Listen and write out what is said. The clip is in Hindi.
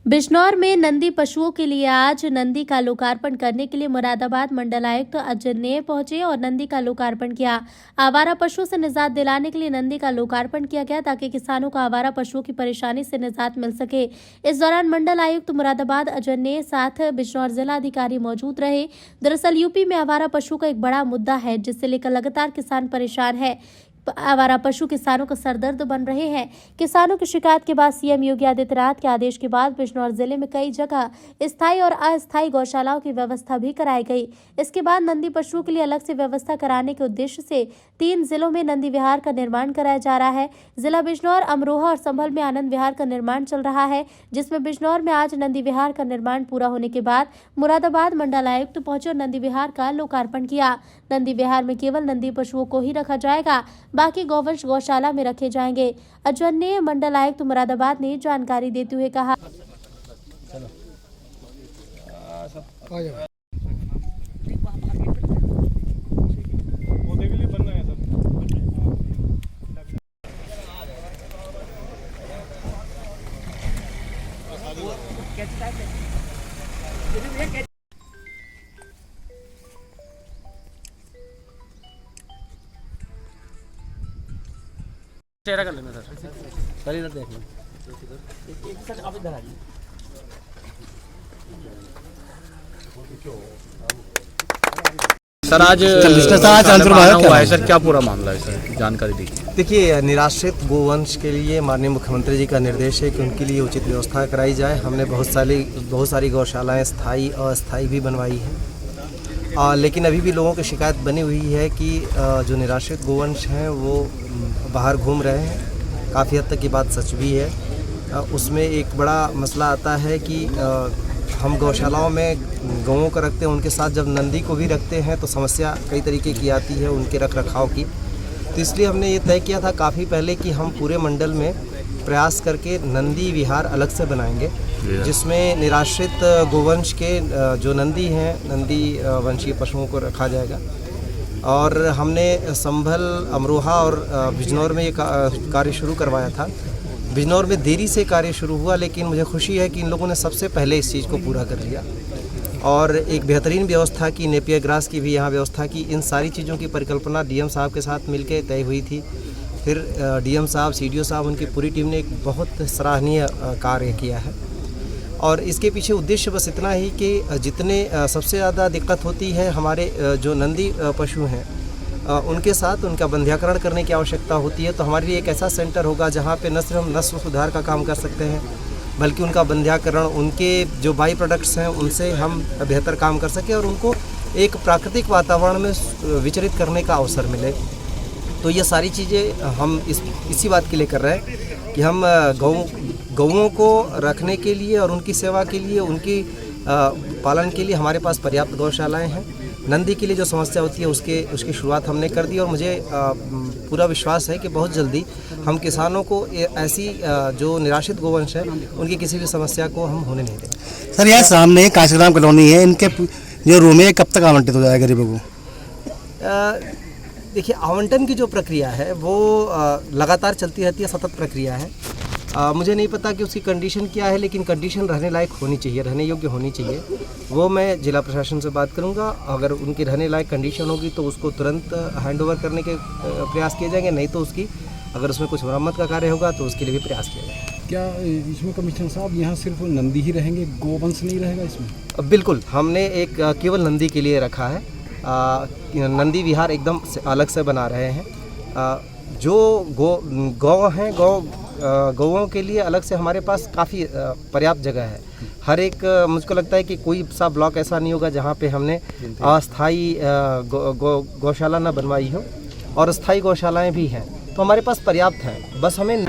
बिजनौर में नंदी पशुओं के लिए आज नंदी का लोकार्पण करने के लिए मुरादाबाद मंडलायुक्त अजन्य पहुंचे और नंदी का लोकार्पण किया। आवारा पशुओं से निजात दिलाने के लिए नंदी का लोकार्पण किया गया ताकि किसानों को आवारा पशुओं की परेशानी से निजात मिल सके। इस दौरान मंडल आयुक्त मुरादाबाद अजन्य साथ बिजनौर जिला अधिकारी मौजूद रहे। दरअसल यूपी में आवारा पशु का एक बड़ा मुद्दा है जिससे लेकर लगातार किसान परेशान है। आवारा पशु किसानों का सरदर्द बन रहे हैं। किसानों की शिकायत के बाद सीएम योगी आदित्यनाथ के आदेश के बाद बिजनौर जिले में कई जगह स्थायी और अस्थायी गौशालाओं की व्यवस्था भी कराई गई। इसके बाद नंदी पशुओं के लिए अलग से व्यवस्था कराने के उद्देश्य से 3 जिलों में नंदी विहार का निर्माण कराया जा रहा है। जिला बिजनौर, अमरोहा और संभल में आनंद विहार का निर्माण चल रहा है, जिसमें बिजनौर में आज नंदी विहार का निर्माण पूरा होने के बाद मुरादाबाद मंडलायुक्त पहुंचे और नंदी विहार का लोकार्पण किया। नंदी विहार में केवल नंदी पशुओं को ही रखा जाएगा, बाकी गौवंश गौशाला में रखे जाएंगे। अजन्य मंडलायुक्त मुरादाबाद ने जानकारी देते हुए कहा, चेहरा कर लेना सर इधर देख लो। आप इधर आ जाइए। सर आज हुआ है सर, क्या पूरा मामला है सर, जानकारी दीजिए। देखिए, निराश्रित गोवंश के लिए माननीय मुख्यमंत्री जी का निर्देश है कि उनके लिए उचित व्यवस्था कराई जाए। हमने बहुत सारी गौशालाएं स्थायी और अस्थायी भी बनवाई हैं, लेकिन अभी भी लोगों की शिकायत बनी हुई है कि जो निराश्रित गोवंश हैं वो बाहर घूम रहे हैं। काफ़ी हद तक की बात सच भी है। उसमें एक बड़ा मसला आता है कि हम गौशालाओं में गौओं को रखते हैं, उनके साथ जब नंदी को भी रखते हैं तो समस्या कई तरीके की आती है उनके रख रखाव की। तो इसलिए हमने ये तय किया था काफ़ी पहले कि हम पूरे मंडल में प्रयास करके नंदी विहार अलग से बनाएंगे, जिसमें निराश्रित गोवंश के जो नंदी हैं, नंदी वंशीय पशुओं को रखा जाएगा। और हमने संभल, अमरोहा और बिजनौर में ये कार्य शुरू करवाया था। बिजनौर में देरी से कार्य शुरू हुआ, लेकिन मुझे खुशी है कि इन लोगों ने सबसे पहले इस चीज़ को पूरा कर लिया और एक बेहतरीन व्यवस्था की, नेपियर ग्रास की भी यहाँ व्यवस्था की। इन सारी चीज़ों की परिकल्पना डीएम साहब के साथ मिलकर तय हुई थी। फिर डीएम साहब, सीडीओ साहब, उनकी पूरी टीम ने एक बहुत सराहनीय कार्य किया है। और इसके पीछे उद्देश्य बस इतना ही कि जितने सबसे ज़्यादा दिक्कत होती है हमारे जो नंदी पशु हैं उनके साथ उनका बंध्याकरण करने की आवश्यकता होती है। तो हमारे लिए एक ऐसा सेंटर होगा जहाँ पे न सिर्फ हम नस्ल सुधार का काम कर सकते हैं, बल्कि उनका बंध्याकरण, उनके जो बाई प्रोडक्ट्स हैं उनसे हम बेहतर काम कर सकें और उनको एक प्राकृतिक वातावरण में विचरित करने का अवसर मिले। तो ये सारी चीज़ें हम इसी बात के लिए कर रहे हैं कि हम गौओं को रखने के लिए और उनकी सेवा के लिए, उनकी पालन के लिए हमारे पास पर्याप्त गौशालाएं हैं। नंदी के लिए जो समस्या होती है उसकी शुरुआत हमने कर दी और मुझे पूरा विश्वास है कि बहुत जल्दी हम किसानों को ऐसी जो निराश्रित गोवंश है उनकी किसी भी समस्या को हम होने नहीं देंगे। सर, यह सामने काशीराम कॉलोनी है, इनके जो रूम है कब तक आवंटित हो जाएगा गरीबों को? देखिए, आवंटन की जो प्रक्रिया है वो लगातार चलती रहती है, सतत प्रक्रिया है। मुझे नहीं पता कि उसकी कंडीशन क्या है, लेकिन कंडीशन रहने लायक होनी चाहिए, रहने योग्य होनी चाहिए। वो मैं जिला प्रशासन से बात करूंगा। अगर उनकी रहने लायक कंडीशन होगी तो उसको तुरंत हैंडओवर करने के प्रयास किए जाएंगे, नहीं तो उसकी अगर उसमें कुछ मरम्मत का कार्य होगा तो उसके लिए भी प्रयास किया जाएगा। क्या इसमें कमिश्नर साहब यहाँ सिर्फ नंदी ही रहेंगे, गोवंश नहीं रहेगा इसमें? बिल्कुल, हमने एक केवल नंदी के लिए रखा है। नंदी विहार एकदम से अलग से बना रहे हैं। जो गौ हैं, गौओं के लिए अलग से हमारे पास काफ़ी पर्याप्त जगह है। हर एक मुझको लगता है कि कोई सा ब्लॉक ऐसा नहीं होगा जहाँ पे हमने अस्थाई गौशाला न बनवाई हो, और अस्थाई गौशालाएं भी हैं, तो हमारे पास पर्याप्त हैं। बस हमें